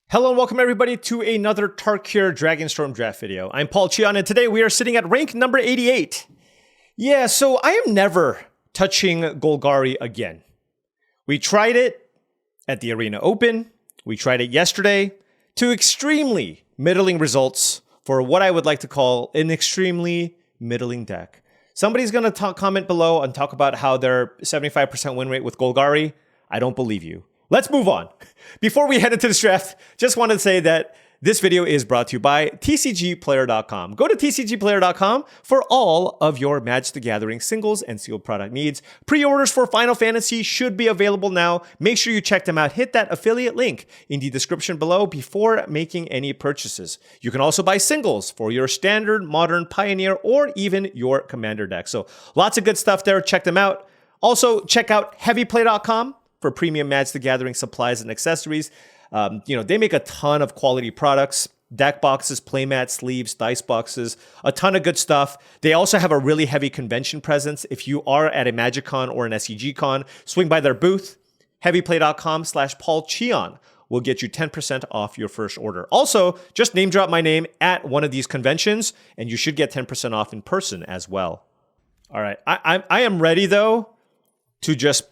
Hello and welcome everybody to another Tarkir Dragonstorm draft video. I'm paulcheon and today we are sitting at rank number 88. Yeah, so I am never touching Golgari again. We tried it at the Arena Open. We tried it yesterday to extremely middling results for what I would like to call an extremely middling deck. Somebody's going to comment below and talk about how their 75% win rate with Golgari. I don't believe you. Let's move on. Before we head into this draft, just want to say that this video is brought to you by TCGplayer.com. Go to TCGplayer.com for all of your Magic the Gathering singles and sealed product needs. Pre-orders for Final Fantasy should be available now. Make sure you check them out. Hit that affiliate link in the description below before making any purchases. You can also buy singles for your standard, modern, pioneer, or even your commander deck. So lots of good stuff there. Check them out. Also, check out heavyplay.com. for premium Magic the Gathering supplies and accessories. They make a ton of quality products, deck boxes, playmats, sleeves, dice boxes, a ton of good stuff. They also have a really heavy convention presence. If you are at a MagicCon or an SCG-Con, swing by their booth. Heavyplay.com/paulcheon will get you 10% off your first order. Also, just name drop my name at one of these conventions, and you should get 10% off in person as well. All right, I am ready, though, to just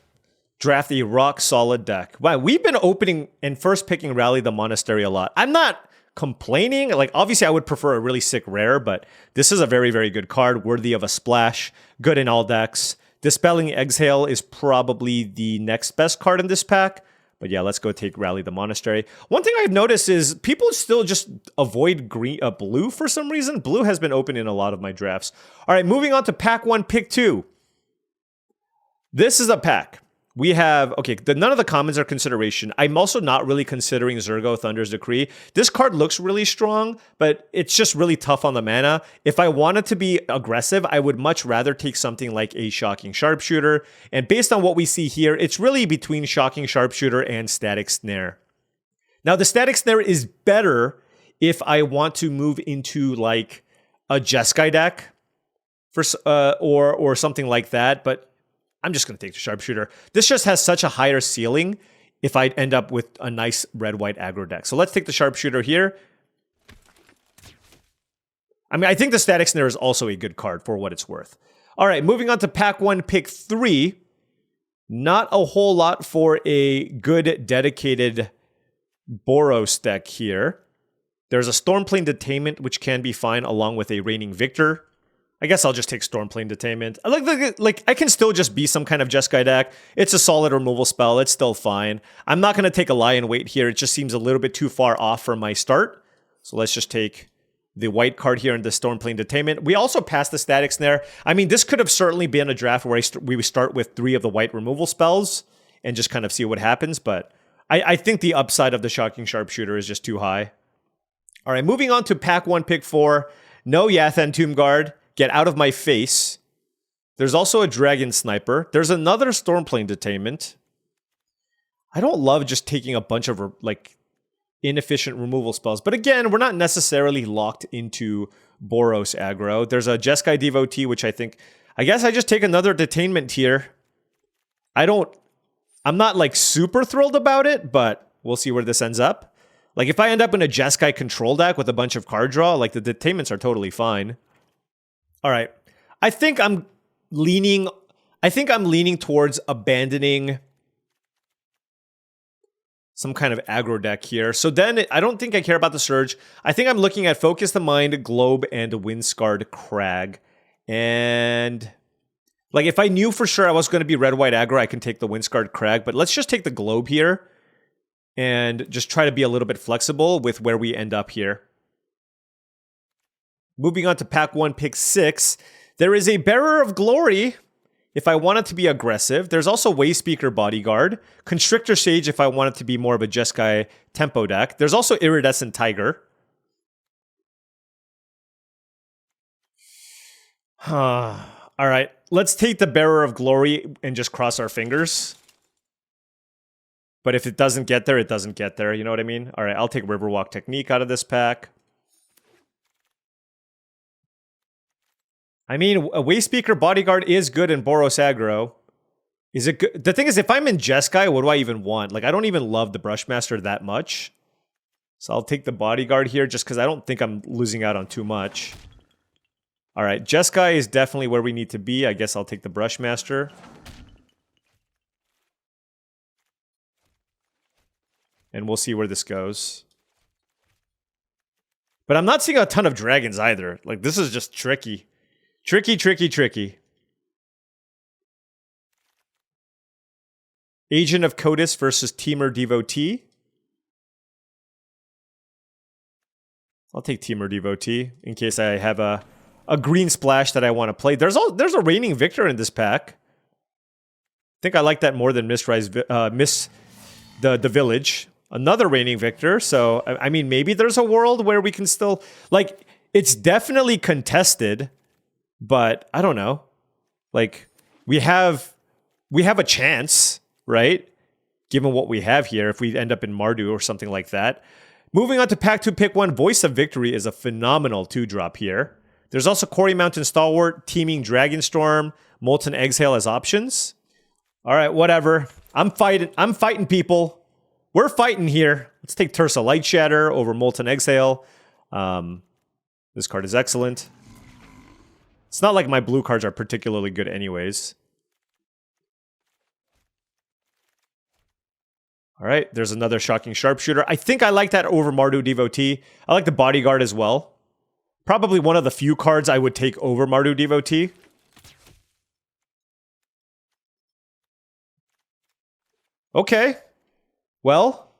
draft a rock solid deck. Wow, we've been opening and first picking Rally the Monastery a lot. I'm not complaining. Like, obviously I would prefer a really sick rare, but this is a very, very good card, worthy of a splash, good in all decks. Dispelling Exhale is probably the next best card in this pack. But yeah, let's go take Rally the Monastery. One thing I've noticed is people still just avoid blue for some reason. Blue has been open in a lot of my drafts. All right, moving on to pack 1, pick 2. This is a pack. We have, okay, none of the commons are consideration. I'm also not really considering Zurgo Thunder's Decree. This card looks really strong, but it's just really tough on the mana. If I wanted to be aggressive, I would much rather take something like a Shocking Sharpshooter. And based on what we see here, it's really between Shocking Sharpshooter and Static Snare. Now, the Static Snare is better if I want to move into like a Jeskai deck or something like that, but I'm just going to take the Sharpshooter. This just has such a higher ceiling if I end up with a nice red-white aggro deck. So let's take the Sharpshooter here. I mean, I think the Static Snare is also a good card for what it's worth. All right, moving on to pack 1, pick 3. Not a whole lot for a good dedicated Boros deck here. There's a Stormplane Detainment, which can be fine along with a Reigning Victor. I guess I'll just take Stormplane Detainment. Like I can still just be some kind of Jeskai deck. It's a solid removal spell. It's still fine. I'm not going to take a Lie in Wait here. It just seems a little bit too far off for my start. So let's just take the white card here in the Stormplane Detainment. We also passed the Static Snare. I mean, this could have certainly been a draft where we would start with 3 of the white removal spells and just kind of see what happens. But I think the upside of the Shocking Sharpshooter is just too high. All right, moving on to pack 1, pick 4. No Yathan Tomb Guard. Get out of my face. There's also a Dragon Sniper. There's another Stormplane Detainment. I don't love just taking a bunch of like inefficient removal spells. But again, we're not necessarily locked into Boros aggro. There's a Jeskai Devotee, which I guess I just take another Detainment here. I'm not like super thrilled about it, but we'll see where this ends up. Like if I end up in a Jeskai control deck with a bunch of card draw, like the Detainments are totally fine. All right, I think I'm leaning towards abandoning some kind of aggro deck here. So then I don't think I care about the Surge. I think I'm looking at Focus the Mind, Globe, and Windscarred Crag. And like if I knew for sure I was going to be red-white aggro, I can take the Windscarred Crag. But let's just take the Globe here and just try to be a little bit flexible with where we end up here. Moving on to pack 1, pick 6. There is a Bearer of Glory if I want it to be aggressive. There's also Wayspeaker Bodyguard. Constrictor Sage if I want it to be more of a Jeskai tempo deck. There's also Iridescent Tiger. All right, let's take the Bearer of Glory and just cross our fingers. But if it doesn't get there, it doesn't get there. You know what I mean? All right, I'll take Riverwalk Technique out of this pack. I mean, a Wayspeaker Bodyguard is good in Boros aggro. Is it good? The thing is, if I'm in Jeskai, what do I even want? Like, I don't even love the Brushmaster that much. So I'll take the bodyguard here just because I don't think I'm losing out on too much. All right, Jeskai is definitely where we need to be. I guess I'll take the Brushmaster. And we'll see where this goes. But I'm not seeing a ton of dragons either. Like, this is just tricky. Tricky, tricky, tricky. Agent of Codis versus Temur Devotee. I'll take Temur Devotee in case I have a green splash that I want to play. There's a reigning victor in this pack. I think I like that more than Miss the Village. Another reigning victor. So I mean, maybe there's a world where we can still, like, it's definitely contested, but I don't know. Like, we have a chance, right? Given what we have here, if we end up in Mardu or something like that. Moving on to Pack 2, Pick 1, Voice of Victory is a phenomenal 2-drop here. There's also Quarry Mountain Stalwart, Teeming Dragonstorm, Molten Exhale as options. All right, whatever. I'm fighting people. We're fighting here. Let's take Tersa Light Shatter over Molten Exhale. This card is excellent. It's not like my blue cards are particularly good anyways. All right, there's another Shocking Sharpshooter. I think I like that over Mardu Devotee. I like the Bodyguard as well. Probably one of the few cards I would take over Mardu Devotee. Okay. Well,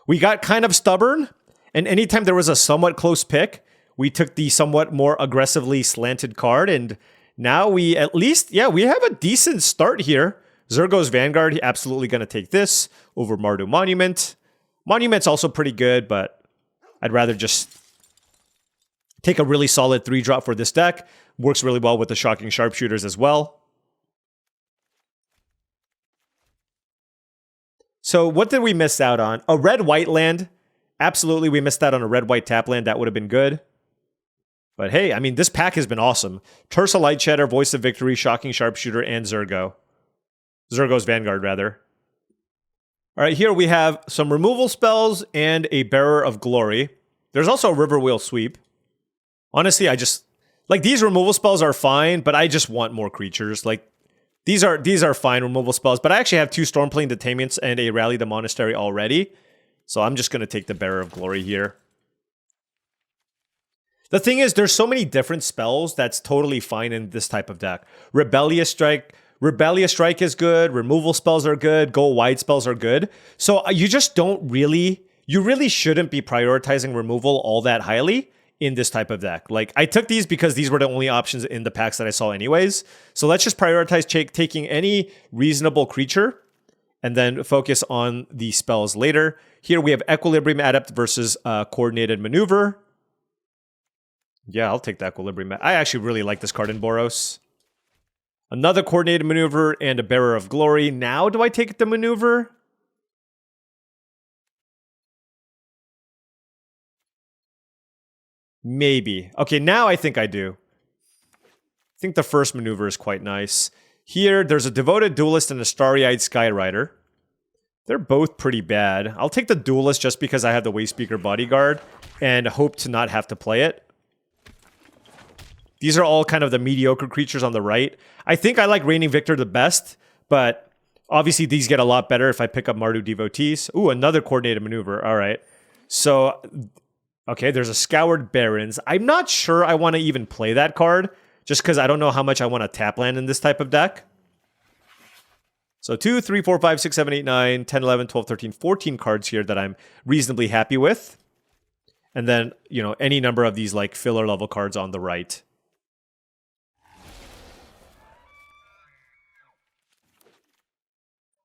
we got kind of stubborn, and anytime there was a somewhat close pick, we took the somewhat more aggressively slanted card, and now we at least, yeah, we have a decent start here. Zergo's Vanguard, absolutely going to take this over Mardu Monument. Monument's also pretty good, but I'd rather just take a really solid 3-drop for this deck. Works really well with the Shocking Sharpshooters as well. So what did we miss out on? A red-white land. Absolutely, we missed out on a red-white tap land. That would have been good. But hey, I mean, this pack has been awesome. Tersa Light Shatter, Voice of Victory, Shocking Sharpshooter, and Zergo. Zergo's Vanguard, rather. All right, here we have some removal spells and a Bearer of Glory. There's also a Riverwheel Sweep. Honestly, I just... like, these removal spells are fine, but I just want more creatures. Like, these are fine removal spells, but I actually have 2 Stormplane Detainments and a Rally the Monastery already. So I'm just going to take the Bearer of Glory here. The thing is, there's so many different spells that's totally fine in this type of deck. Rebellious Strike is good, removal spells are good, go wide spells are good. So you just don't really, you really shouldn't be prioritizing removal all that highly in this type of deck. Like, I took these because these were the only options in the packs that I saw anyways. So let's just prioritize taking any reasonable creature and then focus on the spells later. Here we have Equilibrium Adept versus Coordinated Maneuver. Yeah, I'll take the Equilibrium. I actually really like this card in Boros. Another Coordinated Maneuver and a Bearer of Glory. Now do I take the Maneuver? Maybe. Okay, now I think I do. I think the first Maneuver is quite nice. Here, there's a Devoted Duelist and a Starry-Eyed Skyrider. They're both pretty bad. I'll take the Duelist just because I have the Wayspeaker Bodyguard and hope to not have to play it. These are all kind of the mediocre creatures on the right. I think I like Reigning Victor the best, but obviously these get a lot better if I pick up Mardu Devotees. Ooh, another Coordinated Maneuver. All right. So, okay, there's a Scoured Barrens. I'm not sure I want to even play that card, just because I don't know how much I want to tap land in this type of deck. So 2, 3, 4, 5, 6, 7, 8, 9, 10, 11, 12, 13, 14 cards here that I'm reasonably happy with. And then, you know, any number of these like filler level cards on the right.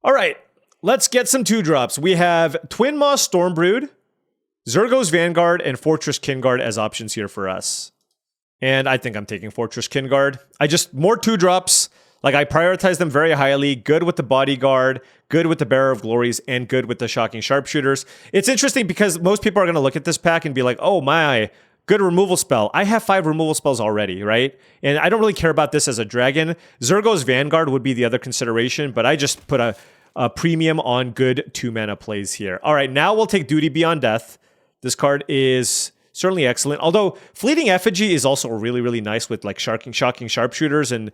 All right, let's get some 2-drops. We have Twin Maw Stormbrood, Zergo's Vanguard, and Fortress Kinguard as options here for us. And I think I'm taking Fortress Kinguard. More 2-drops. Like, I prioritize them very highly. Good with the Bodyguard, good with the Bearer of Glories, and good with the Shocking Sharpshooters. It's interesting because most people are going to look at this pack and be like, oh my, good removal spell. I have 5 removal spells already, right? And I don't really care about this as a dragon. Zergo's Vanguard would be the other consideration, but I just put a premium on good 2-mana plays here. All right, now we'll take Duty Beyond Death. This card is certainly excellent. Although Fleeting Effigy is also really, really nice with like shocking sharpshooters, and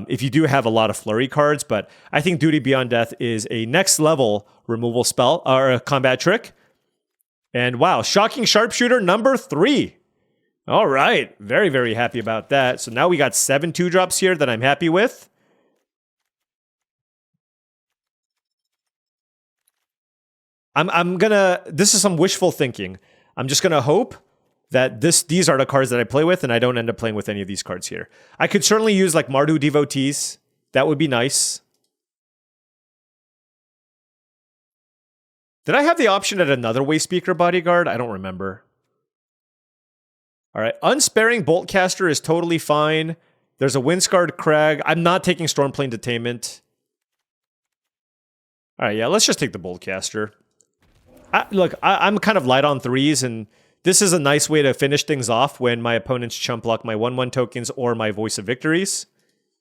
if you do have a lot of flurry cards. But I think Duty Beyond Death is a next level removal spell or a combat trick. And wow, Shocking Sharpshooter number 3. All right, very, very happy about that. So now we got 7 2-drops here that I'm happy with. I'm gonna, this is some wishful thinking. I'm just gonna hope that these are the cards that I play with and I don't end up playing with any of these cards here. I could certainly use like Mardu Devotees. That would be nice. Did I have the option at another Wayspeaker Bodyguard? I don't remember. All right, Unsparing Boltcaster is totally fine. There's a Windscarred Crag. I'm not taking Stormplane Detainment. All right, yeah, let's just take the Boltcaster. Look, I'm kind of light on 3s, and this is a nice way to finish things off when my opponents chump block my 1/1 tokens or my Voice of Victories.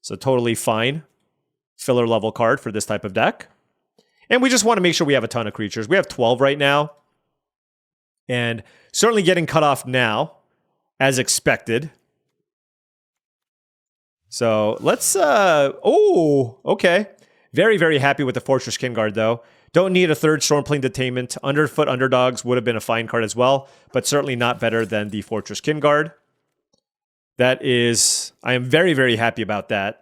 So totally fine filler level card for this type of deck. And we just want to make sure we have a ton of creatures. We have 12 right now. And certainly getting cut off now, as expected. So let's, oh, okay. Very, very happy with the Fortress Kinguard, though. Don't need a third Stormplane Detainment. Underfoot Underdogs would have been a fine card as well, but certainly not better than the Fortress Kinguard. That is, I am very, very happy about that.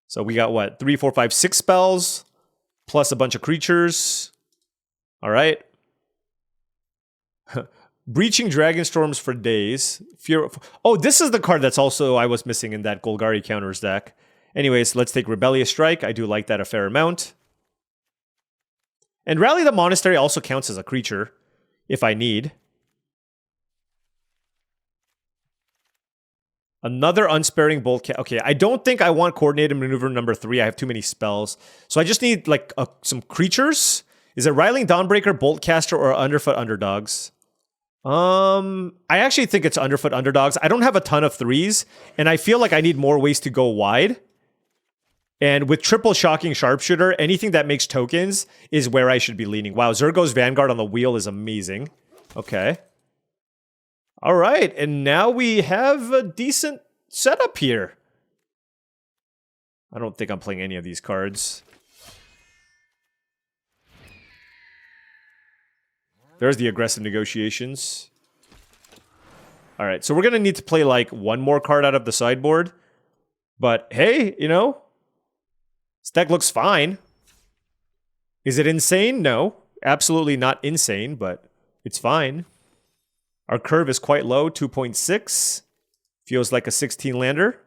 So we got what? 3, 4, 5, 6 spells, plus a bunch of creatures. All right. Breaching Dragonstorms for days. Oh, this is the card that's also I was missing in that Golgari counters deck. Anyways, let's take Rebellious Strike. I do like that a fair amount. And Rally the Monastery also counts as a creature, if I need. Another Unsparing Bolt. Okay, I don't think I want Coordinated Maneuver number 3. I have too many spells. So I just need like some creatures. Is it Riling Dawnbreaker, Boltcaster, or Underfoot Underdogs? I actually think it's Underfoot Underdogs. I don't have a ton of 3s, and I feel like I need more ways to go wide. And with triple Shocking Sharpshooter, anything that makes tokens is where I should be leaning. Wow, Zergo's Vanguard on the wheel is amazing. Okay. All right, and now we have a decent setup here. I don't think I'm playing any of these cards. There's the Aggressive Negotiations. All right, so we're going to need to play like one more card out of the sideboard. But hey, you know, this deck looks fine. Is it insane? No, absolutely not insane, but it's fine. Our curve is quite low, 2.6. Feels like a 16-lander.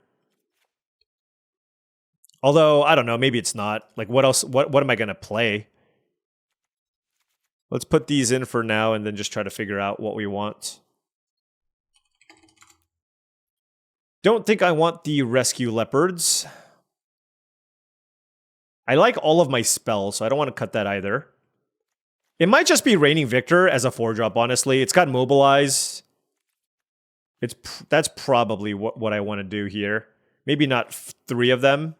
Although, I don't know, maybe it's not. Like, what else? What am I going to play? Let's put these in for now and then just try to figure out what we want. Don't think I want the Rescue Leopards. I like all of my spells, so I don't want to cut that either. It might just be Reigning Victor as a 4-drop, honestly. It's got Mobilize. That's probably what I want to do here. Maybe not 3 of them.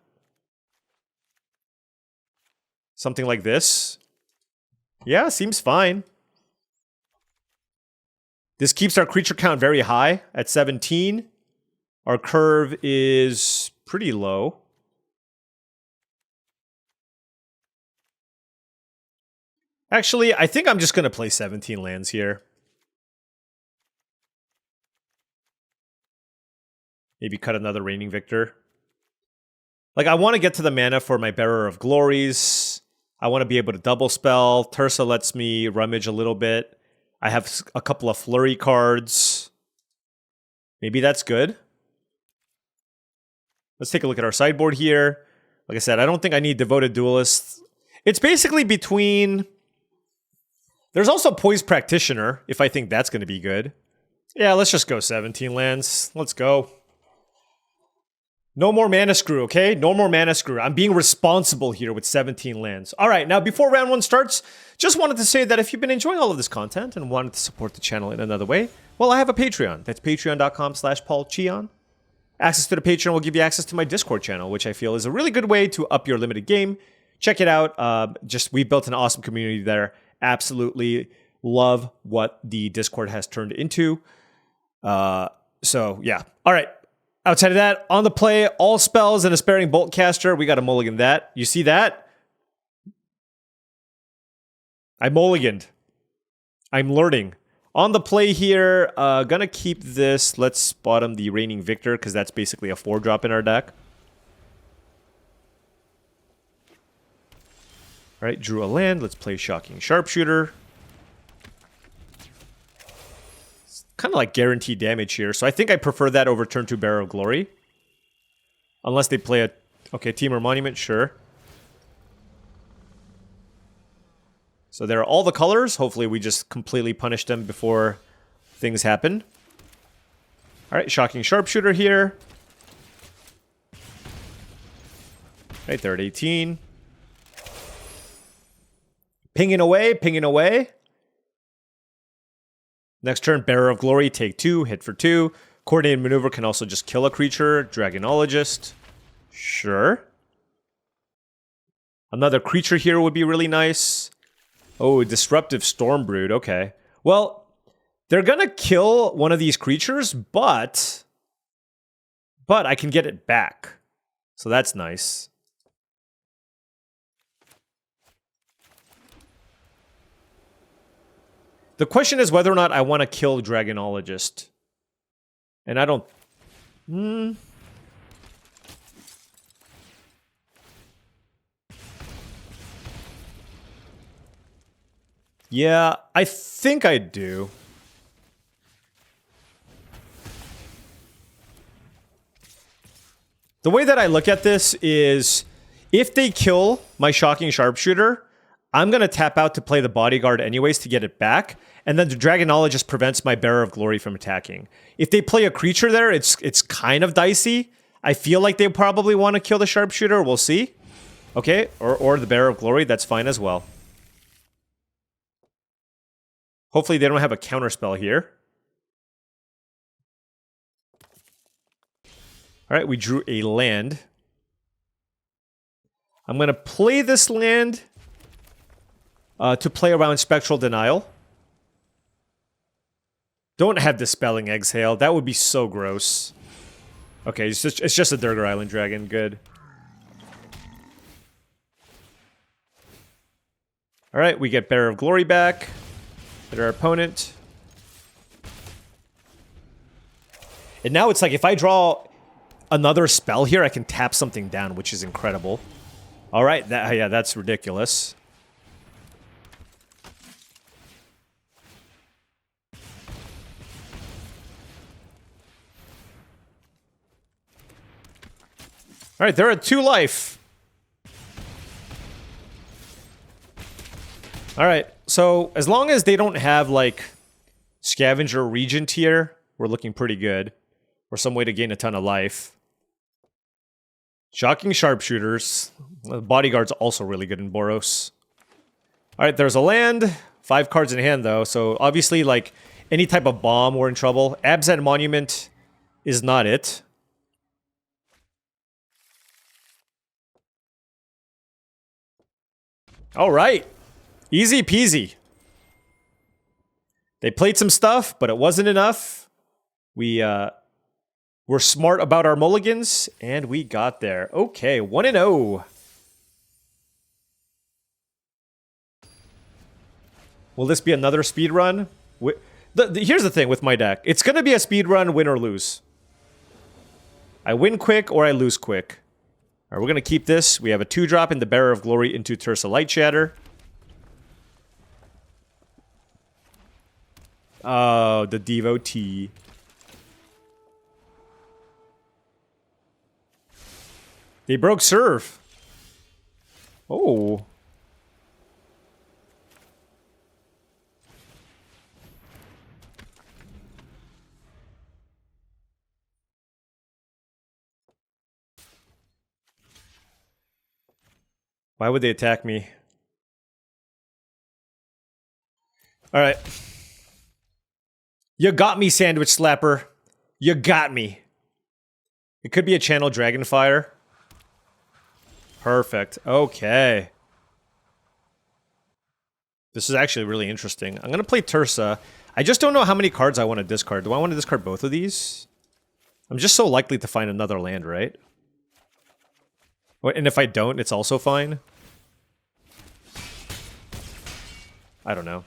Something like this. Yeah, seems fine. This keeps our creature count very high at 17. Our curve is pretty low. Actually, I think I'm just going to play 17 lands here. Maybe cut another Reigning Victor. Like, I want to get to the mana for my Bearer of Glories. I want to be able to double spell. Tersa lets me rummage a little bit. I have a couple of flurry cards. Maybe that's good. Let's take a look at our sideboard here. Like I said, I don't think I need Devoted Duelist. It's basically between... There's also Poised Practitioner, if I think that's going to be good. Yeah, let's just go 17 lands. Let's go. No more mana screw, okay? No more mana screw. I'm being responsible here with 17 lands. All right, now before round 1 starts, just wanted to say that if you've been enjoying all of this content and wanted to support the channel in another way, well, I have a Patreon. That's patreon.com/paulcheon. Access to the Patreon will give you access to my Discord channel, which I feel is a really good way to up your limited game. check it out. We built an awesome community there. Absolutely love what the Discord has turned into. So yeah. All right. Outside of that, on the play, all spells and a sparing bolt caster. We got a mulligan that. You see that? I mulliganed. I'm learning. On the play here, gonna keep this. Let's bottom the Reigning Victor, because that's basically a 4-drop in our deck. All right, drew a land. Let's play Shocking Sharpshooter. It's kind of like guaranteed damage here, so I think I prefer that over turn 2 Bearer of Glory. Unless they play a... Okay, Temur Monument, sure. So there are all the colors. Hopefully we just completely punish them before things happen. All right, Shocking Sharpshooter here. Right there at 18. Pinging away, pinging away. Next turn, Bearer of Glory, take 2, hit for 2. Coordinated Maneuver can also just kill a creature. Dragonologist. Sure. Another creature here would be really nice. Oh, Disruptive Stormbrood, okay. Well, they're gonna kill one of these creatures, but I can get it back. So that's nice. The question is whether or not I want to kill Dragonologist. And I don't... Yeah, I think I do. The way that I look at this is, if they kill my Shocking Sharpshooter, I'm going to tap out to play the Bodyguard anyways to get it back, and then the Dragonologist prevents my Bearer of Glory from attacking. If they play a creature there, it's kind of dicey. I feel like they probably want to kill the Sharpshooter. We'll see. Okay, or the Bearer of Glory, that's fine as well. Hopefully they don't have a counterspell here. All right, we drew a land. I'm going to play this land to play around Spectral Denial. Don't have Dispelling Exhale. That would be so gross. Okay, it's just a Durgar Island Dragon. Good. All right, we get Bearer of Glory back. Hit our opponent. And now it's like if I draw another spell here, I can tap something down, which is incredible. All right, yeah, that's ridiculous. All right, they're at 2 life. All right, so as long as they don't have, like, Scavenger Regent here, we're looking pretty good. Or some way to gain a ton of life. Shocking Sharpshooters. The Bodyguard's also really good in Boros. All right, there's a land. 5 cards in hand, though. So, obviously, like, any type of bomb, we're in trouble. Abzan Monument is not it. All right. Easy peasy. They played some stuff, but it wasn't enough. We're smart about our mulligans, and we got there. Okay, 1-0. Will this be another speed run? Here's the thing with my deck. It's going to be a speed run, win or lose. I win quick or I lose quick. All right, we're going to keep this. We have a 2-drop in the Bearer of Glory into Tersa Light Shatter. Oh, the Devotee. They broke serve. Oh. Why would they attack me? All right. You got me, Sandwich Slapper. You got me. It could be a Channel Dragonfire. Perfect. Okay. This is actually really interesting. I'm going to play Tursa. I just don't know how many cards I want to discard. Do I want to discard both of these? I'm just so likely to find another land, right? And if I don't, it's also fine. I don't know.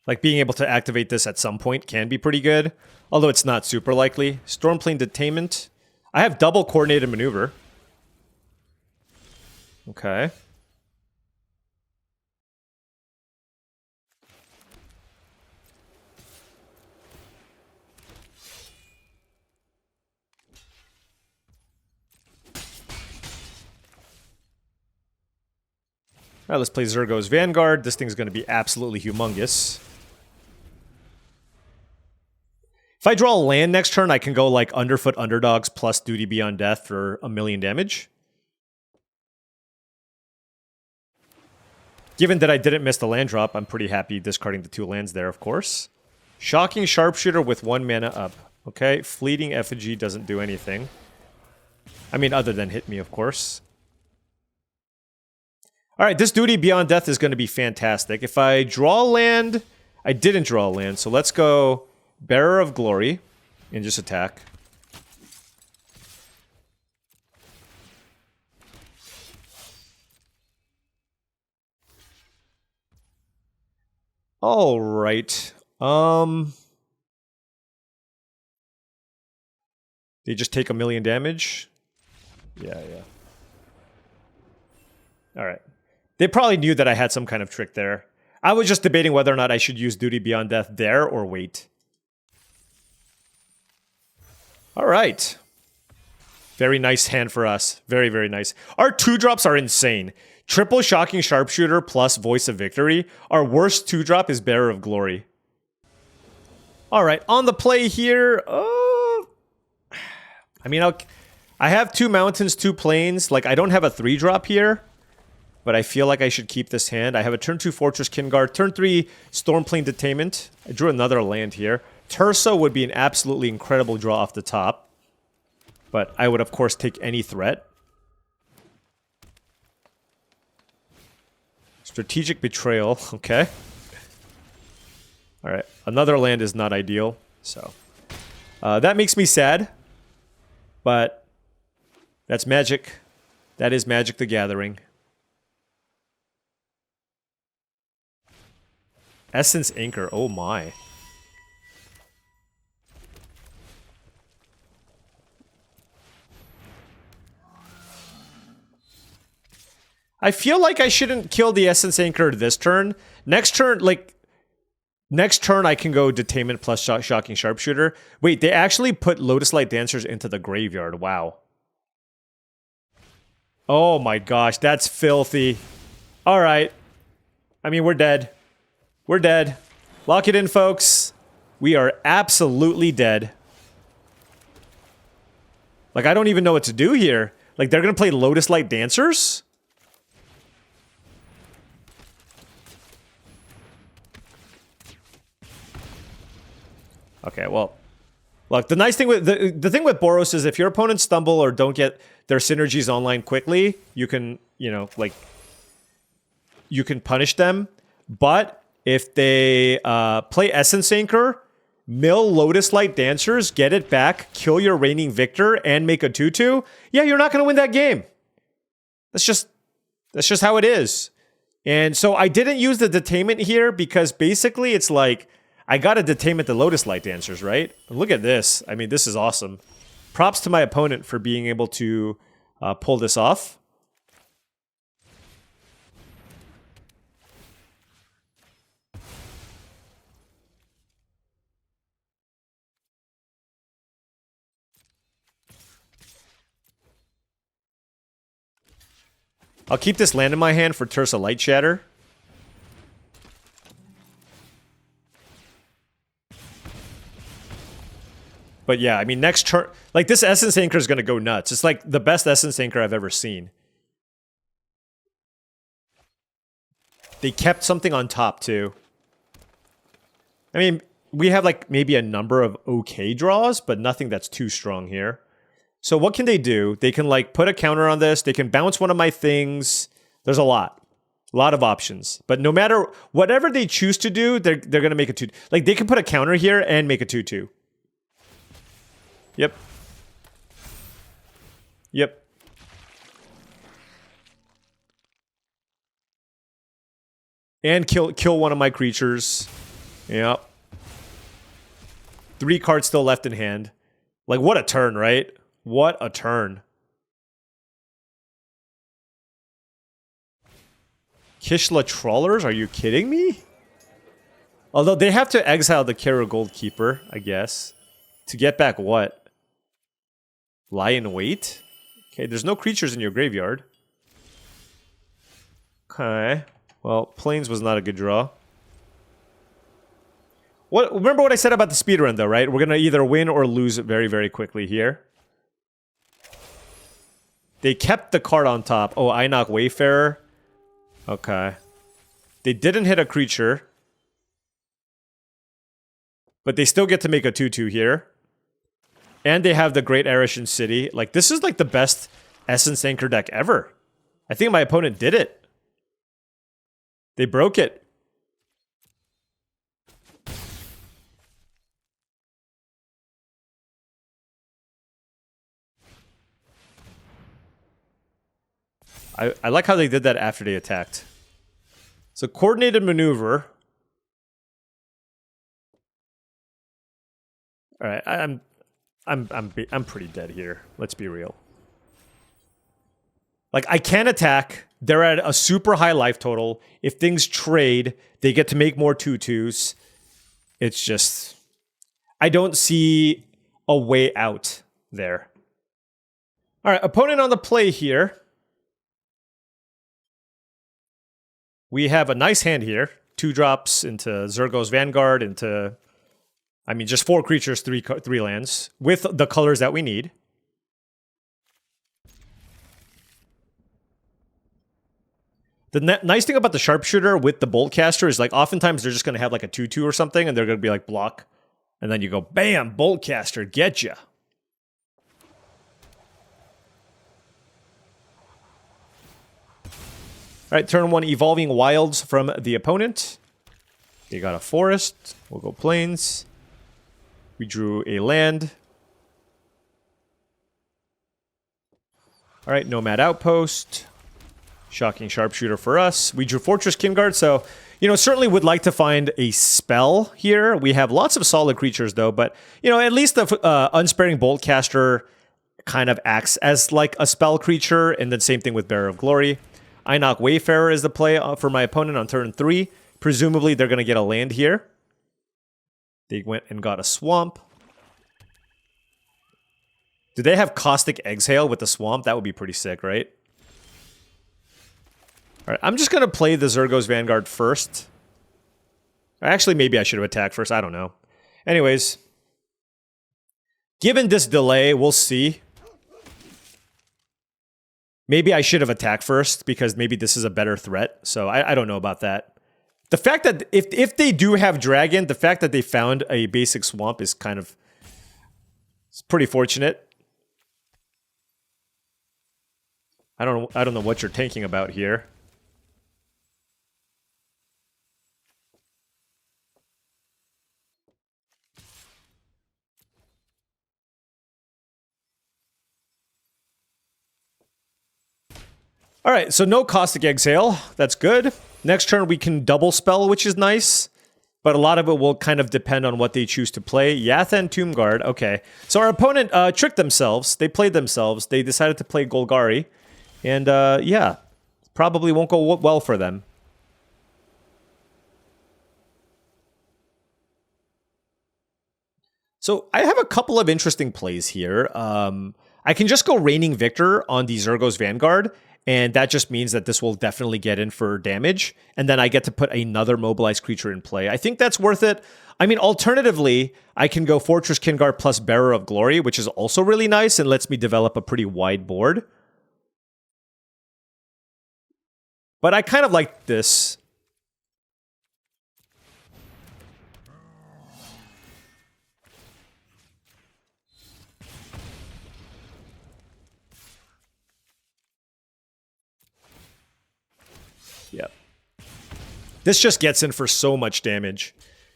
Like, being able to activate this at some point can be pretty good, although it's not super likely. Stormplane Detainment. I have double Coordinated Maneuver. Okay. Alright, let's play Zergo's Vanguard. This thing's going to be absolutely humongous. If I draw a land next turn, I can go like Underfoot Underdogs plus Duty Beyond Death for 1,000,000 damage. Given that I didn't miss the land drop, I'm pretty happy discarding the 2 lands there, of course. Shocking Sharpshooter with 1 mana up. Okay, Fleeting Effigy doesn't do anything. I mean, other than hit me, of course. Alright, this Duty Beyond Death is going to be fantastic. If I draw a land... I didn't draw a land, so let's go Bearer of Glory and just attack. Alright. They just take 1,000,000 damage? Yeah. Alright. They probably knew that I had some kind of trick there. I was just debating whether or not I should use Duty Beyond Death there or wait. Alright. Very nice hand for us. Very, very nice. Our 2-drops are insane. Triple Shocking Sharpshooter plus Voice of Victory. Our worst 2-drop is Bearer of Glory. Alright, on the play here... I mean, I have 2 mountains, 2 plains. Like, I don't have a 3-drop here. But I feel like I should keep this hand. I have a turn 2 Fortress Kinguard, turn 3 Stormplane Detainment. I drew another land here. Tursa would be an absolutely incredible draw off the top. But I would, of course, take any threat. Strategic Betrayal, okay. Alright, another land is not ideal, so... that makes me sad. But that's Magic. That is Magic the Gathering. Essence Anchor, oh my. I feel like I shouldn't kill the Essence Anchor this turn. Next turn, I can go Detainment plus Shocking Sharpshooter. Wait, they actually put Lotus Light Dancers into the graveyard. Wow. Oh my gosh, that's filthy. Alright. I mean, we're dead. We're dead. Lock it in, folks. We are absolutely dead. Like, I don't even know what to do here. Like, they're gonna play Lotus Light Dancers? Okay, well, look, the nice thing with the thing with Boros is if your opponents stumble or don't get their synergies online quickly, you can, you know, like, you can punish them. But if they play Essence Anchor, mill Lotus Light Dancers, get it back, kill your reigning victor, and make a 2/2, yeah, you're not going to win that game. That's just how it is. And so I didn't use the Detainment here because basically it's like, I got to Detainment the Lotus Light Dancers, right? Look at this. I mean, this is awesome. Props to my opponent for being able to pull this off. I'll keep this land in my hand for Tursa Light Shatter. But yeah, I mean, next turn... Like, this Essence Anchor is going to go nuts. It's like the best Essence Anchor I've ever seen. They kept something on top, too. I mean, we have like maybe a number of okay draws, but nothing that's too strong here. So what can they do? They can like put a counter on this. They can bounce one of my things. There's a lot of options. But no matter whatever they choose to do, they're going to make a 2. Like they can put a counter here and make a 2/2. Yep. Yep. And kill one of my creatures. Yep. 3 cards still left in hand. Like, what a turn, right? What a turn. Kishla Trawlers? Are you kidding me? Although they have to exile the Kara Goldkeeper, I guess. To get back what? Lie in wait? Okay, there's no creatures in your graveyard. Okay. Well, Plains was not a good draw. Remember what I said about the speedrun, though, right? We're going to either win or lose very, very quickly here. They kept the card on top. Oh, Einok Wayfarer. Okay. They didn't hit a creature. But they still get to make a 2/2 here. And they have the Great Arishan City. Like, this is like the best Essence Anchor deck ever. I think my opponent did it. They broke it. I like how they did that after they attacked. So coordinated maneuver. All right, I'm pretty dead here. Let's be real. Like I can attack. They're at a super high life total. If things trade, they get to make more 2/2s. It's just I don't see a way out there. All right, opponent on the play here. We have a nice hand here. 2 drops into Zergo's Vanguard, into, I mean, just 4 creatures, 3 lands, with the colors that we need. The nice thing about the Sharpshooter with the Boltcaster is, like, oftentimes they're just going to have, like, a 2/2 or something, and they're going to be, like, block. And then you go, bam, Boltcaster, getcha. All right, turn 1, Evolving Wilds from the opponent. They got a forest. We'll go plains. We drew a land. All right, Nomad Outpost. Shocking Sharpshooter for us. We drew Fortress Kinguard, so, you know, certainly would like to find a spell here. We have lots of solid creatures, though, but, you know, at least the Unsparing Boltcaster kind of acts as, like, a spell creature, and then same thing with Bearer of Glory. Einok Wayfarer is the play for my opponent on turn 3. Presumably, they're going to get a land here. They went and got a swamp. Do they have Caustic Exhale with the swamp? That would be pretty sick, right? All right, I'm just going to play the Zergo's Vanguard first. Actually, maybe I should have attacked first. I don't know. Anyways, given this delay, we'll see. Maybe I should have attacked first because maybe this is a better threat. So I don't know about that. The fact that if they do have Dragon, the fact that they found a basic swamp is kind of, it's pretty fortunate. I don't know what you're thinking about here. All right, so no Caustic Exhale. That's good. Next turn, we can double spell, which is nice. But a lot of it will kind of depend on what they choose to play. Yathan Tombguard. Okay. So our opponent tricked themselves. They played themselves. They decided to play Golgari. And yeah, probably won't go well for them. So I have a couple of interesting plays here. I can just go Reigning Victor on the Zergo's Vanguard. And that just means that this will definitely get in for damage. And then I get to put another mobilized creature in play. I think that's worth it. I mean, alternatively, I can go Fortress Kinguard plus Bearer of Glory, which is also really nice and lets me develop a pretty wide board. But I kind of like this. Yep. This just gets in for so much damage.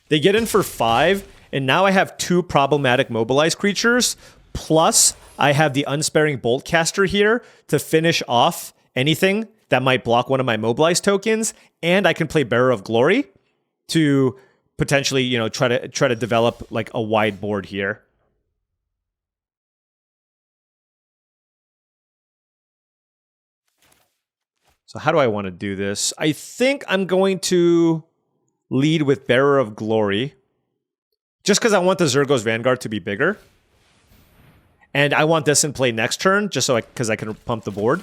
They get in for 5, and now I have 2 problematic mobilized creatures, plus I have the Unsparing Boltcaster here to finish off anything that might block one of my mobilized tokens, and I can play Bearer of Glory to potentially, you know, try to develop like a wide board here. So how do I want to do this? I think I'm going to lead with Bearer of Glory, just because I want the Zergo's Vanguard to be bigger. And I want this in play next turn, just so because I can pump the board.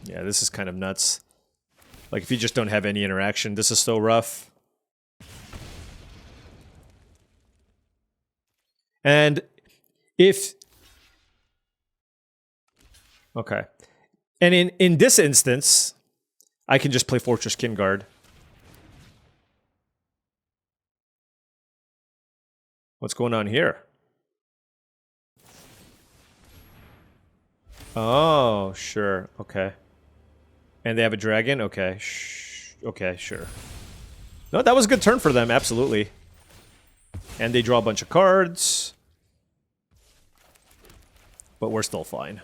Yeah, this is kind of nuts. Like, if you just don't have any interaction, this is so rough. And if... Okay. And in this instance, I can just play Fortress Kinguard. What's going on here? Oh, sure. Okay. And they have a dragon? Okay. Okay, sure. No, that was a good turn for them, absolutely. And they draw a bunch of cards. But we're still fine.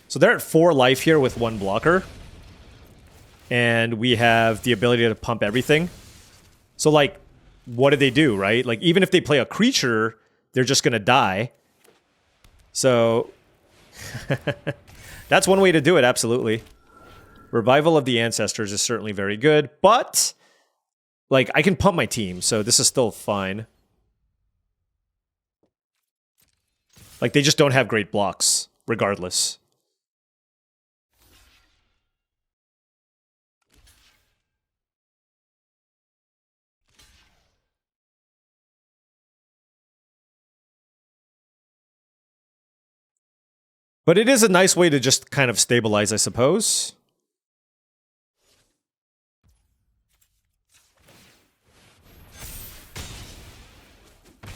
So they're at 4 life here with 1 blocker. And we have the ability to pump everything. So, like, what do they do, right? Like, even if they play a creature, they're just going to die. So, that's one way to do it, absolutely. Revival of the Ancestors is certainly very good, but, like, I can pump my team, so this is still fine. Like, they just don't have great blocks, regardless. But it is a nice way to just kind of stabilize, I suppose.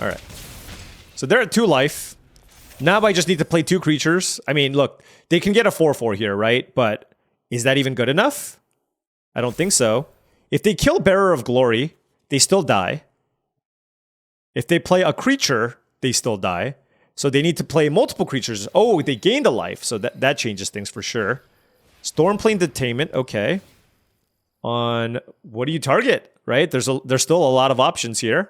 Alright. So they're at 2 life. Now I just need to play 2 creatures. I mean, look, they can get a 4/4 here, right? But is that even good enough? I don't think so. If they kill Bearer of Glory, they still die. If they play a creature, they still die. So they need to play multiple creatures. Oh, they gained a life, so that changes things for sure. Stormplane Detainment, okay. On what do you target, right? There's still a lot of options here.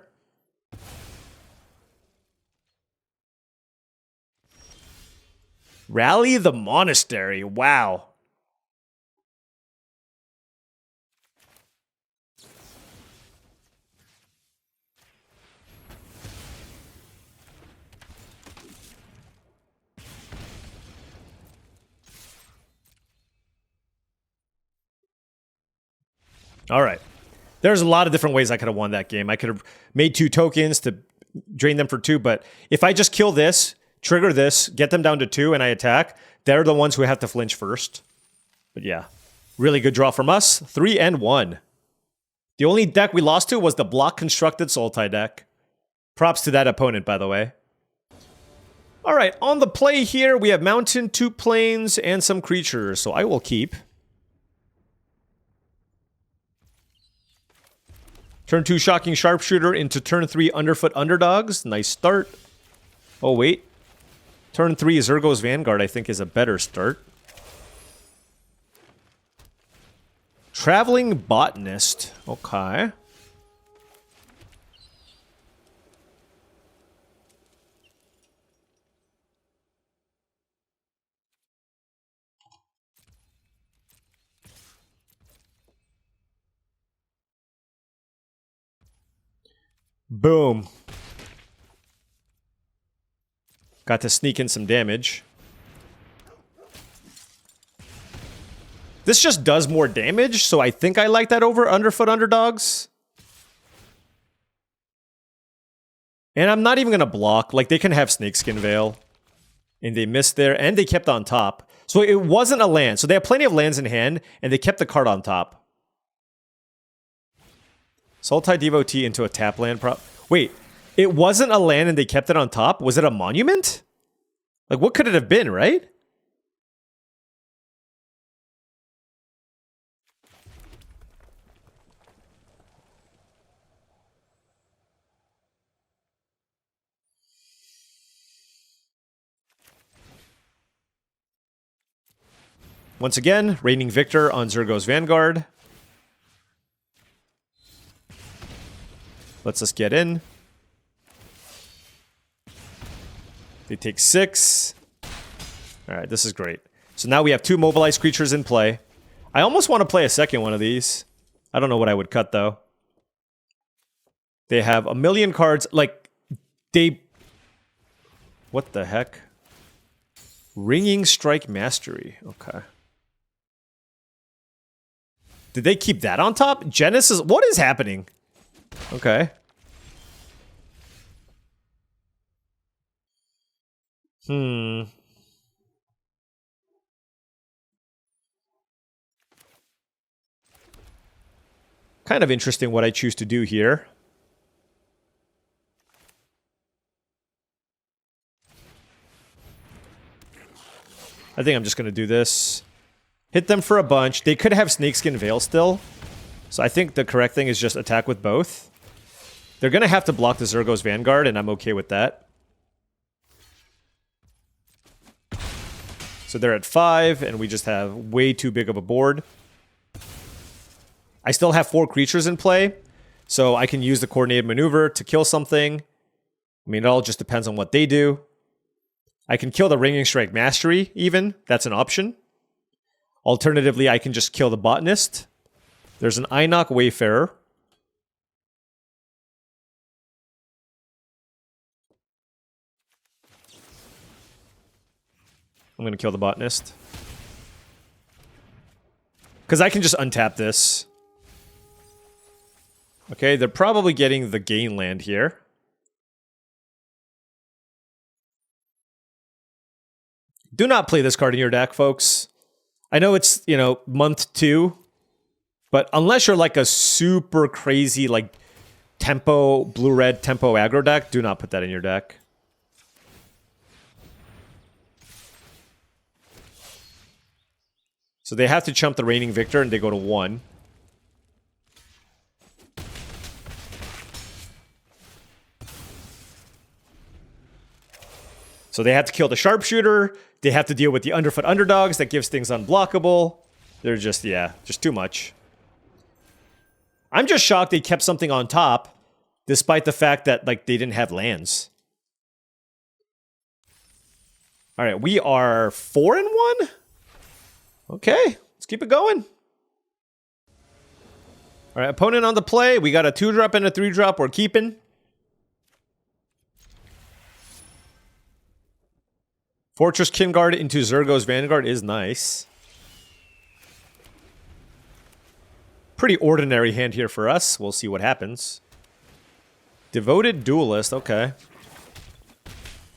Rally the Monastery, wow. All right. There's a lot of different ways I could have won that game. I could have made 2 tokens to drain them for 2, but if I just kill this, trigger this, get them down to 2, and I attack, they're the ones who have to flinch first. But yeah, really good draw from us. 3-1. The only deck we lost to was the Block Constructed Sultai deck. Props to that opponent, by the way. All right, on the play here, we have Mountain, 2 Plains, and some creatures, so I will keep. Turn 2 Shocking Sharpshooter into turn 3 Underfoot Underdogs. Nice start. Oh, wait. Turn 3 Zergo's Vanguard, I think, is a better start. Traveling Botanist. Okay. Boom. Got to sneak in some damage. This just does more damage, so I think I like that over Underfoot Underdogs. And I'm not even going to block. Like, they can have Snakeskin Veil. And they missed there, and they kept on top. So it wasn't a land. So they have plenty of lands in hand, and they kept the card on top. Sultai Devotee into a tap land prop. Wait, it wasn't a land and they kept it on top? Was it a monument? Like, what could it have been, right? Once again, reigning victor on Zergo's Vanguard. Lets us get in. They take 6. All right, this is great. So now we have 2 mobilized creatures in play. I almost want to play a second one of these. I don't know what I would cut, though. They have a million cards. Like, they... What the heck? Ringing Strike Mastery. Okay. Did they keep that on top? Genesis... What is happening? Okay. Kind of interesting what I choose to do here. I think I'm just going to do this. Hit them for a bunch. They could have Snakeskin Veil still. So I think the correct thing is just attack with both. They're going to have to block the Zergo's Vanguard, and I'm okay with that. So they're at 5, and we just have way too big of a board. I still have 4 creatures in play, so I can use the Coordinated Maneuver to kill something. I mean, it all just depends on what they do. I can kill the Ringing Strike Mastery, even. That's an option. Alternatively, I can just kill the Botanist. There's an Einok Wayfarer. I'm going to kill the Botanist. Because I can just untap this. Okay, they're probably getting the gain land here. Do not play this card in your deck, folks. I know it's, you know, month 2. But unless you're like a super crazy, like, tempo, blue-red tempo aggro deck, do not put that in your deck. So they have to chump the reigning victor, and they go to 1. So they have to kill the Sharpshooter. They have to deal with the underfoot underdogs. That gives things unblockable. They're just, yeah, just too much. I'm just shocked they kept something on top, despite the fact that, like, they didn't have lands. All right, we are 4-1? Okay, let's keep it going. All right, opponent on the play. We got a 2-drop and a 3-drop. We're keeping. Fortress Kinguard into Zergo's Vanguard is nice. Pretty ordinary hand here for us. We'll see what happens. Devoted Duelist, okay.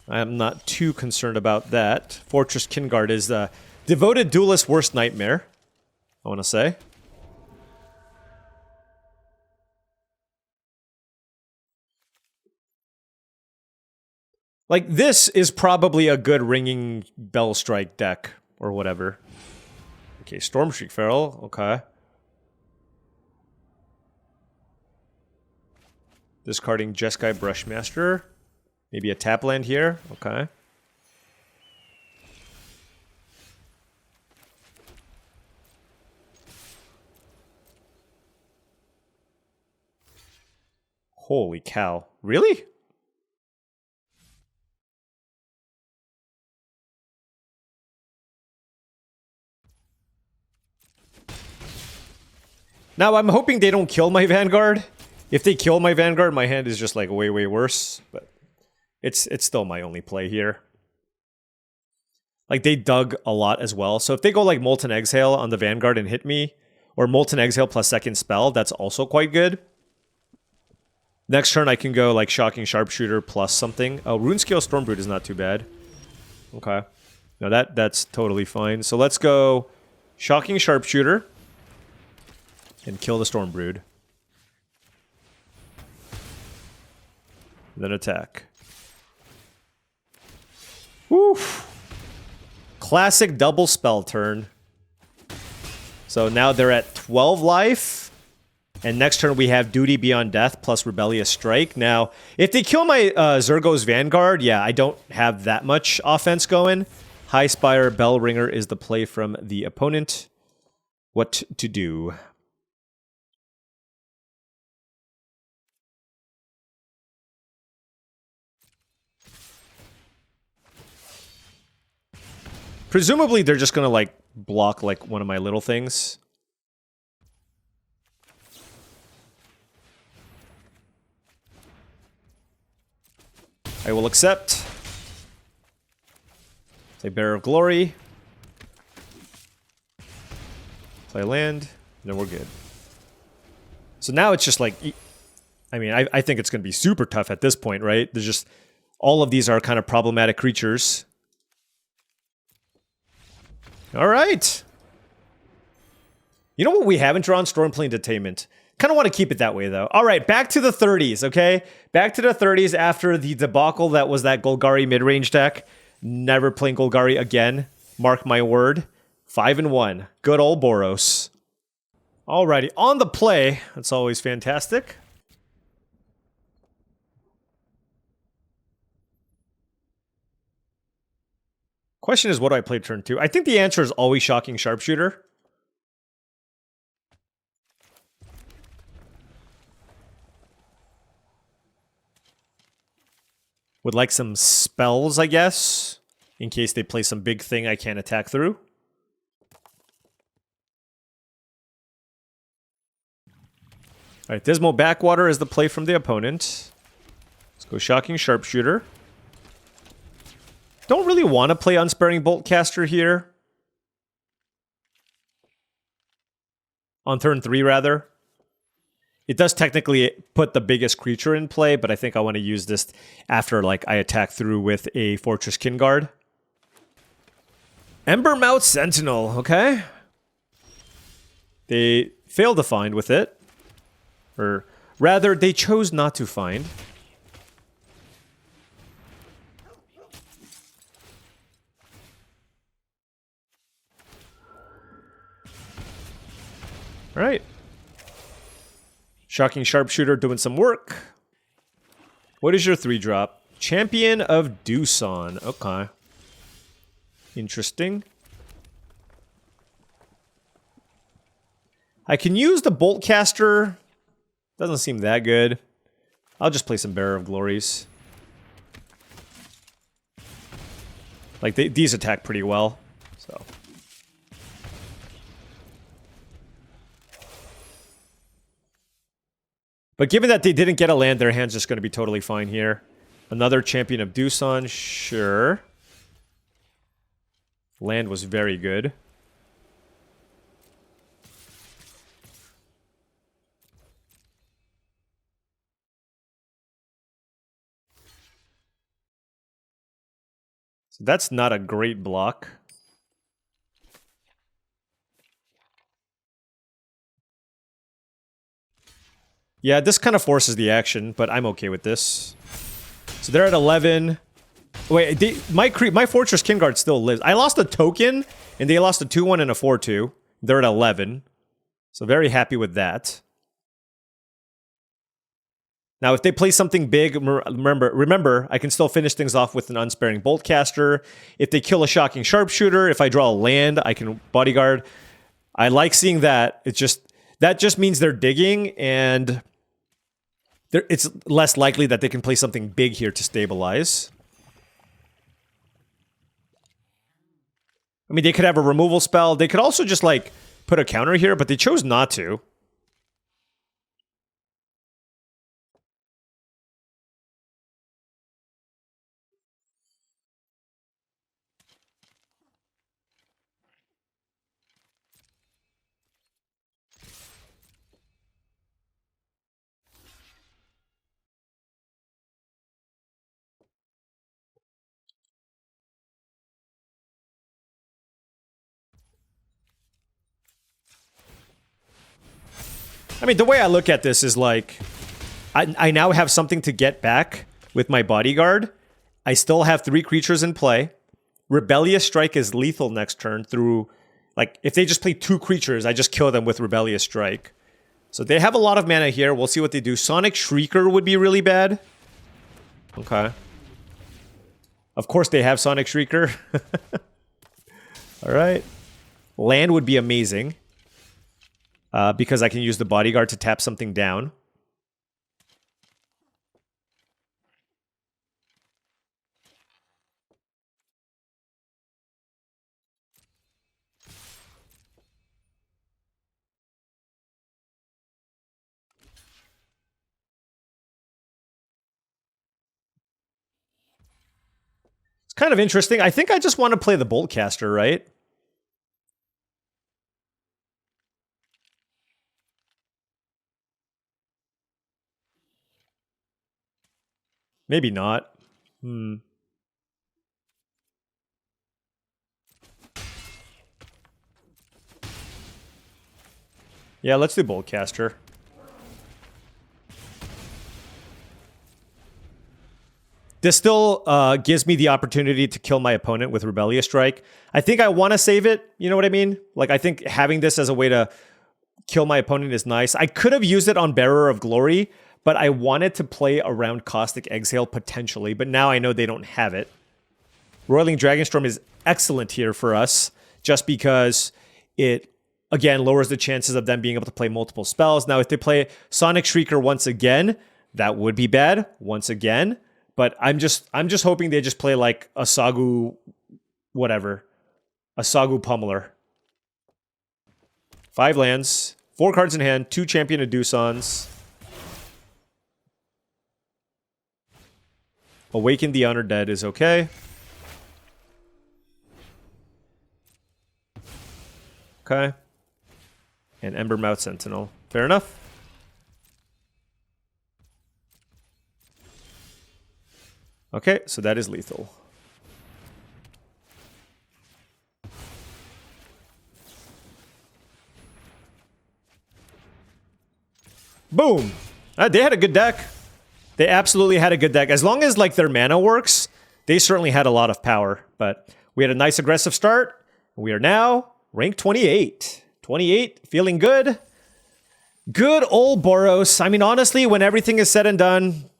I am not too concerned about that. Fortress Kinguard is the Devoted Duelist's worst nightmare, I want to say. Like, this is probably a good Ringing Bell Strike deck, or whatever. Okay, Stormshriek Feral, okay. Discarding Jeskai Brushmaster. Maybe a tap land here, okay. Holy cow. Really? Now, I'm hoping they don't kill my Vanguard. If they kill my Vanguard, my hand is just, like, way, way worse. But it's still my only play here. Like, they dug a lot as well. So if they go, like, Molten Exhale on the Vanguard and hit me, or Molten Exhale plus second spell, that's also quite good. Next turn, I can go, like, Shocking Sharpshooter plus something. Oh, Runescale Stormbrood is not too bad. Okay. No, that's totally fine. So let's go Shocking Sharpshooter and kill the Stormbrood. Then attack. Woof. Classic double spell turn. So now they're at 12 life. And next turn we have Duty Beyond Death plus Rebellious Strike. Now, if they kill my Zergo's Vanguard, yeah, I don't have that much offense going. High Spire Bellringer is the play from the opponent. What to do? Presumably they're just gonna like block like one of my little things. I will accept. Play Bearer of Glory. Play land. Then we're good. So now it's just like, I mean, I think it's going to be super tough at this point, right? There's just, all of these are kind of problematic creatures. All right. You know what we haven't drawn? Stormplane Detainment. Kind of want to keep it that way, though. All right, back to the 30s, okay? Back to the 30s after the debacle that was that Golgari mid-range deck. Never playing Golgari again. Mark my word. 5-1. Good old Boros. Alrighty, on the play. That's always fantastic. Question is, what do I play turn 2? I think the answer is always Shocking Sharpshooter. Would like some spells, I guess, in case they play some big thing I can't attack through. Alright, Dismal Backwater is the play from the opponent. Let's go Shocking Sharpshooter. Don't really want to play Unsparing Boltcaster here. On turn 3, rather. It does technically put the biggest creature in play, but I think I want to use this after like I attack through with a Fortress Kinguard. Embermouth Sentinel, okay. They failed to find with it. Or rather, they chose not to find. All right. Shocking Sharpshooter doing some work. What is your 3-drop? Champion of Doosan. Okay. Interesting. I can use the Boltcaster. Doesn't seem that good. I'll just play some Bearer of Glories. Like, these attack pretty well, so... But given that they didn't get a land, their hand's just going to be totally fine here. Another Champion of Doosan, sure. Land was very good. So that's not a great block. Yeah, this kind of forces the action, but I'm okay with this. So they're at 11. Wait, my Fortress Kinguard still lives. I lost a token, and they lost a 2-1 and a 4-2. They're at 11. So very happy with that. Now, if they play something big, remember, I can still finish things off with an Unsparing Boltcaster. If they kill a Shocking Sharpshooter, if I draw a land, I can bodyguard. I like seeing that. That just means they're digging, and it's less likely that they can play something big here to stabilize. I mean, they could have a removal spell. They could also just, like, put a counter here, but they chose not to. I mean, the way I look at this is like, I now have something to get back with my bodyguard. I still have 3 creatures in play. Rebellious Strike is lethal next turn through, like, if they just play 2 creatures, I just kill them with Rebellious Strike. So they have a lot of mana here. We'll see what they do. Sonic Shrieker would be really bad. Okay. Of course they have Sonic Shrieker. All right. Land would be amazing. Because I can use the bodyguard to tap something down. It's kind of interesting. I think I just want to play the Boltcaster, right? Maybe not. Yeah, let's do Boltcaster. This still gives me the opportunity to kill my opponent with Rebellious Strike. I think I want to save it. You know what I mean? Like, I think having this as a way to kill my opponent is nice. I could have used it on Bearer of Glory, but I wanted to play around Caustic Exhale potentially, but now I know they don't have it. Roiling Dragonstorm is excellent here for us, just because it, again, lowers the chances of them being able to play multiple spells. Now, if they play Sonic Shrieker once again, that would be bad once again. But I'm just hoping they just play like a Sagu, whatever, a Sagu Pummeler. 5 lands, 4 cards in hand, 2 Champion of Dusons. Awaken the Honored Dead is okay. Okay. And Embermouth Sentinel. Fair enough. Okay, so that is lethal. Boom! They had a good deck. They absolutely had a good deck. As long as like their mana works, they certainly had a lot of power. But we had a nice aggressive start. We are now ranked 28. 28, feeling good. Good old Boros. I mean, honestly, when everything is said and done,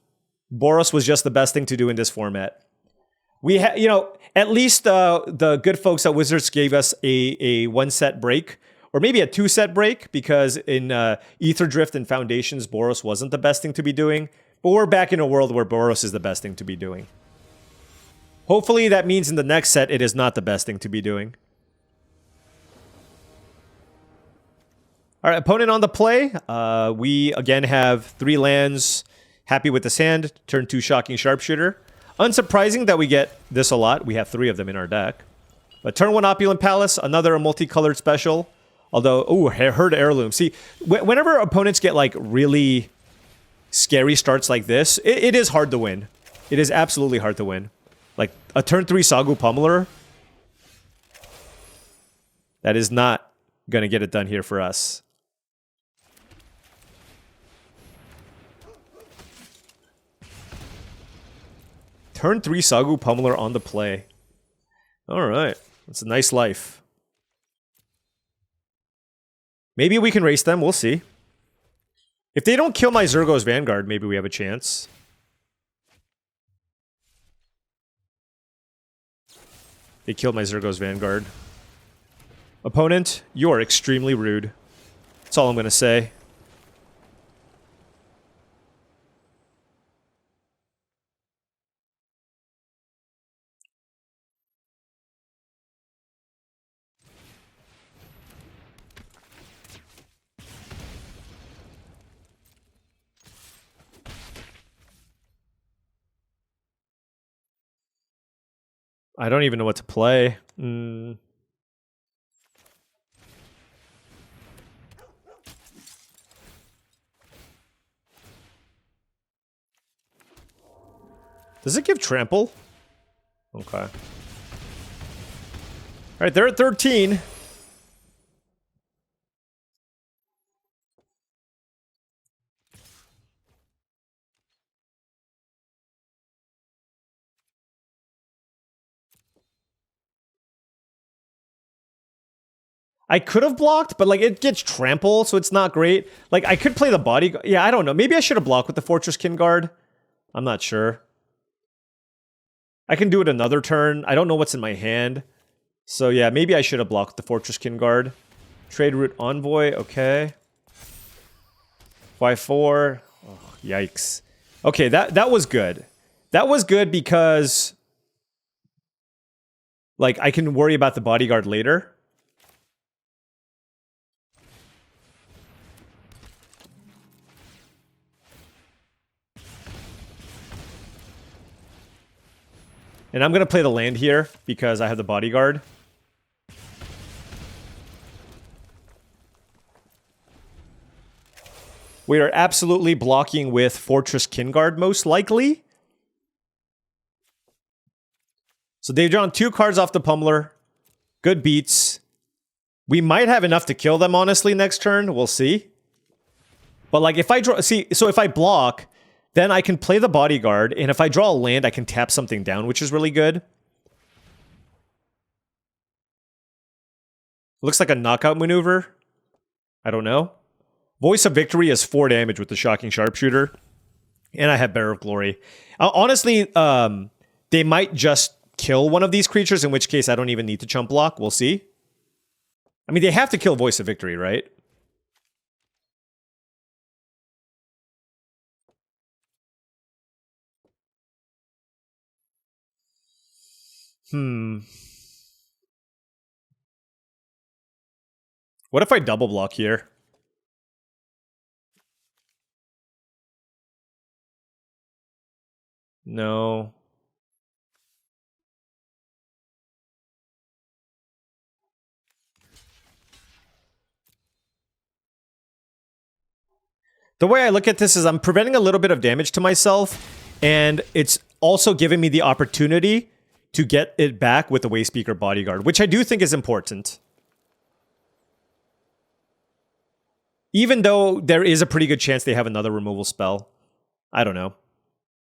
Boros was just the best thing to do in this format. We had, you know, at least the good folks at Wizards gave us a 1-set break, or maybe a 2-set break, because in Ether Drift and Foundations, Boros wasn't the best thing to be doing. But we're back in a world where Boros is the best thing to be doing. Hopefully that means in the next set, it is not the best thing to be doing. All right, opponent on the play. We, again, have 3 lands. Happy with this hand. Turn 2 Shocking Sharpshooter. Unsurprising that we get this a lot. We have 3 of them in our deck. But turn 1 Opulent Palace. Another multicolored special. Although, ooh, Herd Heirloom. See, whenever opponents get, like, really scary starts like this, it is hard to win. It is absolutely hard to win. Like, a turn 3 Sagu Pummeler. That is not going to get it done here for us. Turn 3 Sagu Pummeler on the play. All right. That's a nice life. Maybe we can race them. We'll see. If they don't kill my Zergo's Vanguard, maybe we have a chance. They killed my Zergo's Vanguard. Opponent, you are extremely rude. That's all I'm going to say. I don't even know what to play. Does it give trample? Okay. All right, they're at 13. I could have blocked, but like it gets trampled, so it's not great. Like I could play the body. Yeah, I don't know. Maybe I should have blocked with the Fortress Kin Guard. I'm not sure. I can do it another turn. I don't know what's in my hand. So yeah, maybe I should have blocked the Fortress Kin Guard. Trade Route Envoy, okay. 5-4. Oh, yikes. Okay, that was good. That was good because like I can worry about the bodyguard later. And I'm going to play the land here because I have the bodyguard. We are absolutely blocking with Fortress Kin Guard, most likely. So they've drawn 2 cards off the Pummeler. Good beats. We might have enough to kill them, honestly, next turn. We'll see. But like if I draw... See, so if I block, then I can play the bodyguard. And if I draw a land, I can tap something down, which is really good. Looks like a knockout maneuver. I don't know. Voice of Victory is 4 damage with the Shocking Sharpshooter. And I have Bearer of Glory. Honestly, they might just kill one of these creatures, in which case I don't even need to chump block. We'll see. I mean, they have to kill Voice of Victory, right? What if I double block here? No. The way I look at this is I'm preventing a little bit of damage to myself, and it's also giving me the opportunity to get it back with the Wayspeaker Bodyguard, which I do think is important. Even though there is a pretty good chance they have another removal spell. I don't know.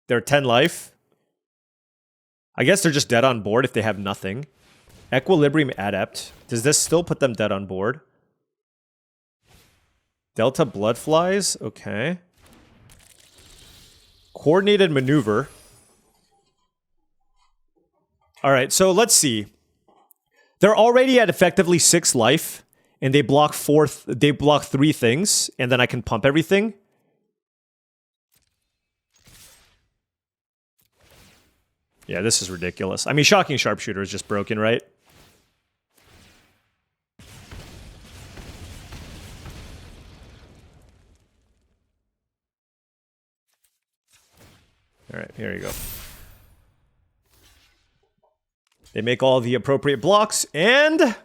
They're 10 life. I guess they're just dead on board if they have nothing. Equilibrium Adept. Does this still put them dead on board? Delta Bloodflies. Okay. Coordinated Maneuver. Alright, so let's see. They're already at effectively 6 life. And they block 3 things. And then I can pump everything. Yeah, this is ridiculous. I mean, Shocking Sharpshooter is just broken, right? All right, here you go. They make all the appropriate blocks, and...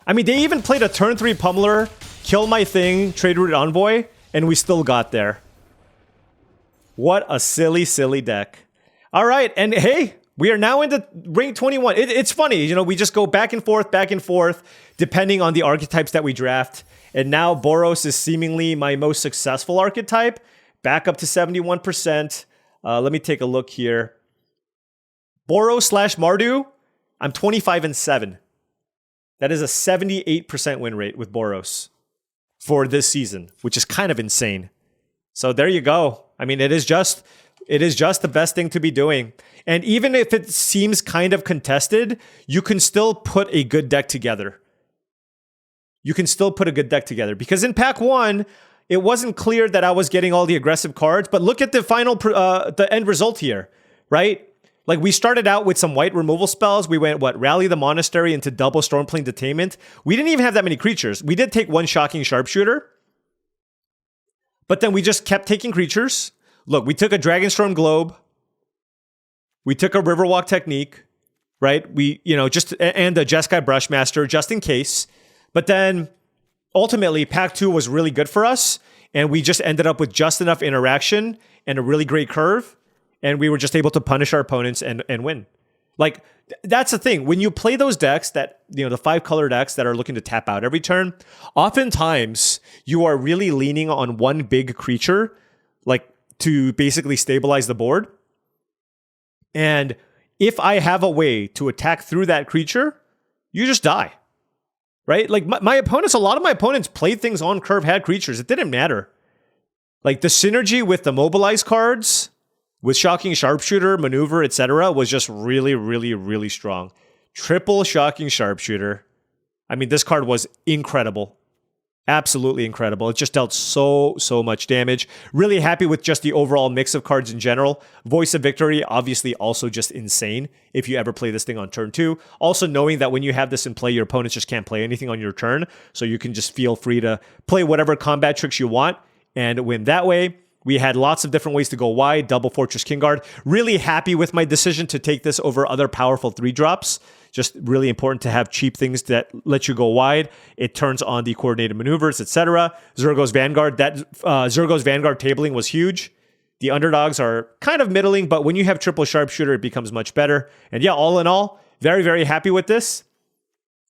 I mean, they even played a turn 3 Pummeler, kill my thing, Trade Route Envoy, and we still got there. What a silly, silly deck. All right, and hey, we are now into rank 21. It's funny, you know, we just go back and forth, depending on the archetypes that we draft. And now Boros is seemingly my most successful archetype, back up to 71%. Let me take a look here. Boros / Mardu, I'm 25-7. That is a 78% win rate with Boros for this season, which is kind of insane. So there you go. I mean, it is just the best thing to be doing. And even if it seems kind of contested, you can still put a good deck together. Because in pack 1, it wasn't clear that I was getting all the aggressive cards, but look at the final, the end result here, right? Like, we started out with some white removal spells. We went, Rally the Monastery into double Stormplane Detainment. We didn't even have that many creatures. We did take 1 Shocking Sharpshooter. But then we just kept taking creatures. Look, we took a Dragonstorm Globe. We took a Riverwalk Technique, right? And a Jeskai Brushmaster, just in case. But then, ultimately, pack 2 was really good for us. And we just ended up with just enough interaction and a really great curve. And we were just able to punish our opponents and win. Like, that's the thing. When you play those decks that, the 5-color decks that are looking to tap out every turn, oftentimes you are really leaning on one big creature, like, to basically stabilize the board. And if I have a way to attack through that creature, you just die. right? Like my opponents, a lot of my opponents played things on curve, had creatures. It didn't matter. Like the synergy with the mobilize cards, with Shocking Sharpshooter, Maneuver, etc., was just really, really, really strong. Triple Shocking Sharpshooter. I mean, this card was incredible. Absolutely incredible. It just dealt so much damage. Really happy with just the overall mix of cards in general. Voice of Victory, obviously also just insane if you ever play this thing on turn 2. Also knowing that when you have this in play, your opponents just can't play anything on your turn. So you can just feel free to play whatever combat tricks you want and win that way. We had lots of different ways to go wide. Double Fortress King Guard. Really happy with my decision to take this over other powerful 3-drops. Just really important to have cheap things that let you go wide. It turns on the coordinated maneuvers, etc. Zergo's Vanguard. That Zergo's Vanguard tabling was huge. The underdogs are kind of middling, but when you have triple sharpshooter, it becomes much better. And yeah, all in all, very, very happy with this.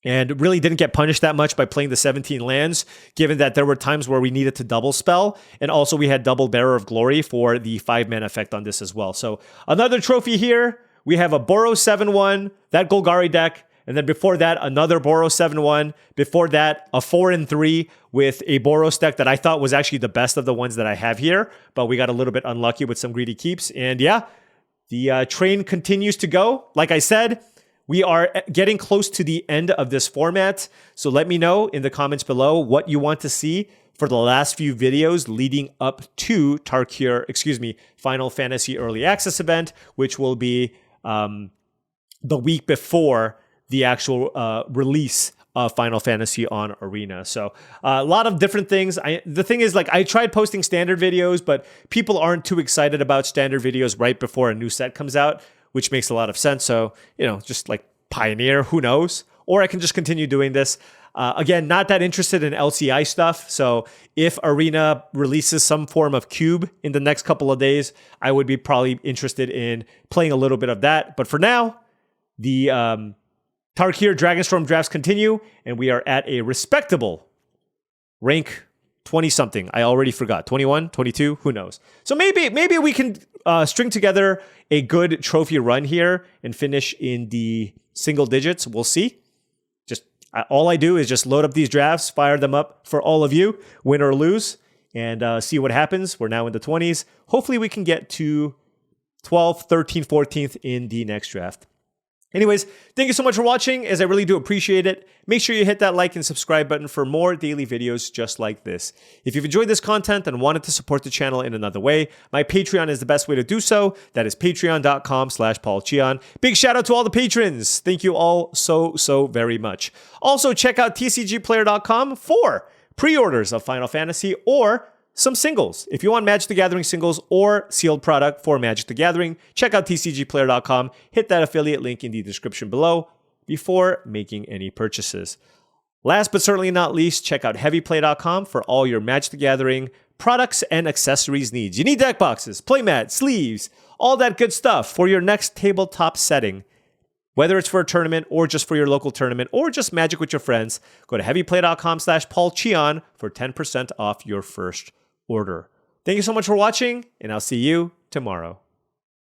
And really didn't get punished that much by playing the 17 lands, given that there were times where we needed to double spell. And also we had double Bearer of Glory for the 5-mana effect on this as well. So another trophy here. We have a Boros 7-1, that Golgari deck, and then before that, another Boros 7-1. Before that, a 4-3 with a Boros deck that I thought was actually the best of the ones that I have here, but we got a little bit unlucky with some greedy keeps. And yeah, the train continues to go. Like I said, we are getting close to the end of this format, so let me know in the comments below what you want to see for the last few videos leading up to Tarkir, Final Fantasy Early Access event, which will be the week before the actual release of Final Fantasy on Arena. So a lot of different things. The thing is, like, I tried posting standard videos, but people aren't too excited about standard videos right before a new set comes out, which makes a lot of sense. So, just like Pioneer, who knows? Or I can just continue doing this. Again, not that interested in LCI stuff. So if Arena releases some form of cube in the next couple of days, I would be probably interested in playing a little bit of that. But for now, the Tarkir Dragonstorm drafts continue, and we are at a respectable rank 20-something. I already forgot. 21, 22, who knows? So maybe we can string together a good trophy run here and finish in the single digits. We'll see. All I do is just load up these drafts, fire them up for all of you, win or lose, and see what happens. We're now in the 20s. Hopefully we can get to 12th, 13th, 14th in the next draft. Anyways, thank you so much for watching, as I really do appreciate it. Make sure you hit that like and subscribe button for more daily videos just like this. If you've enjoyed this content and wanted to support the channel in another way, my Patreon is the best way to do so. That is patreon.com/paulcheon. Big shout out to all the patrons. Thank you all so very much. Also, check out TCGplayer.com for pre-orders of Final Fantasy or some singles. If you want Magic the Gathering singles or sealed product for Magic the Gathering, check out TCGplayer.com. Hit that affiliate link in the description below before making any purchases. Last but certainly not least, check out heavyplay.com for all your Magic the Gathering products and accessories needs. You need deck boxes, playmats, sleeves, all that good stuff for your next tabletop setting. Whether it's for a tournament or just for your local tournament or just Magic with your friends, go to heavyplay.com/paulcheon for 10% off your first order. Thank you so much for watching, and I'll see you tomorrow.